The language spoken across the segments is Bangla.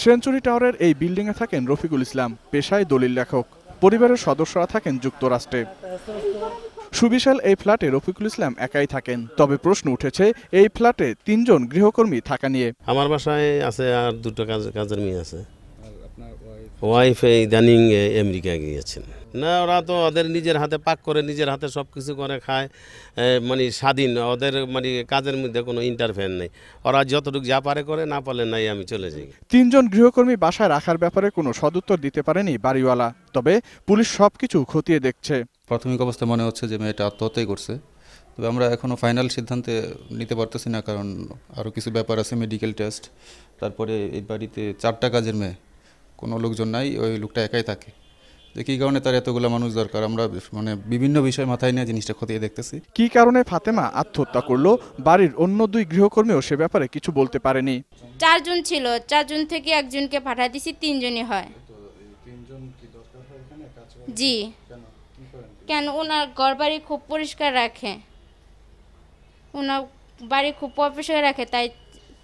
সেঞ্চুরি টাওয়ারের এই বিল্ডিংয়ে থাকেন রফিকুল ইসলাম, পেশায় দলিল লেখক। পরিবারের সদস্যরা থাকেন যুক্তরাষ্ট্রে। সুবিশাল এই ফ্ল্যাটে রফিকুল ইসলাম একাই থাকেন। তবে প্রশ্ন উঠেছে এই ফ্ল্যাটে ৩ জন গৃহকর্মী থাকা নিয়ে। আমার বাসায় আছে আর দুটো কাজের মেয়ে আছে। ওয়াইফ ইদানিং আমেরিকা গিয়েছেন। না, ওরা তো ওদের নিজের হাতে পাক করে, নিজের হাতে সব কিছু করে খায়, মানে স্বাধীন। ওদের মানে কাজের মধ্যে কোনো ইন্টারফেয়ার নেই। ওরা যতটুকু যা পারে করে, না পারলে নাই, আমি চলে যাই। ৩ জন গৃহকর্মী বাসায় রাখার ব্যাপারে কোনো সদুত্তর দিতে পারেনি বাড়িওয়ালা। তবে পুলিশ সবকিছু খতিয়ে দেখছে। প্রাথমিক অবস্থায় মনে হচ্ছে যে মেয়েটা আত্মহত্যাই করছে। তবে আমরা এখনও ফাইনাল সিদ্ধান্তে নিতে পারতেছি না, কারণ আরও কিছু ব্যাপার আছে, মেডিকেল টেস্ট। তারপরে এই বাড়িতে 4টা কাজের মেয়ে, কোনো লোকজন নাই, ওই লোকটা একাই থাকে। যে কী কারণে তার এতগুলো মানুষ দরকার, আমরা মানে বিভিন্ন বিষয় মাথায় নিয়ে জিনিসটা খতিয়ে দেখতেছি। কী কারণে ফাতেমা আত্মহত্যা করলো, বাড়ির অন্য 2 গৃহকর্মীও সে ব্যাপারে কিছু বলতে পারেনি। 4 জন ছিল, 4 জন থেকে একজনকে পাঠিয়ে দিছি, 3 জনই হয়। জি, কেন ওনার ঘর বাড়ি খুব পরিষ্কার রাখে, ওনার বাড়ি খুব পরিষ্কার রাখে, তাই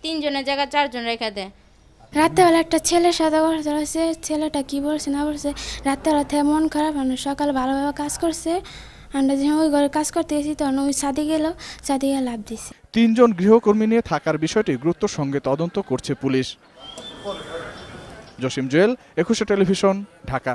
3 জনের জায়গায় 4 জন রেখে দেয়। রাত্রেবেলা একটা ছেলের সাথে কথা হয়েছে, ছেলেটা কি বলছে না বলছে, রাত্রেবেলা থেকে মন খারাপ, সকাল ভালোভাবে কাজ করছে। আমরা যখন ওই ঘরে কাজ করতে গেছি তখন ওই ছাদে গেল, ছাদে গিয়ে লাভ দিছে। 3 জন গৃহকর্মী নিয়ে থাকার বিষয়টি গুরুত্বের সঙ্গে তদন্ত করছে পুলিশ। জসিম জুয়েল, 21 টেলিভিশন, ঢাকা।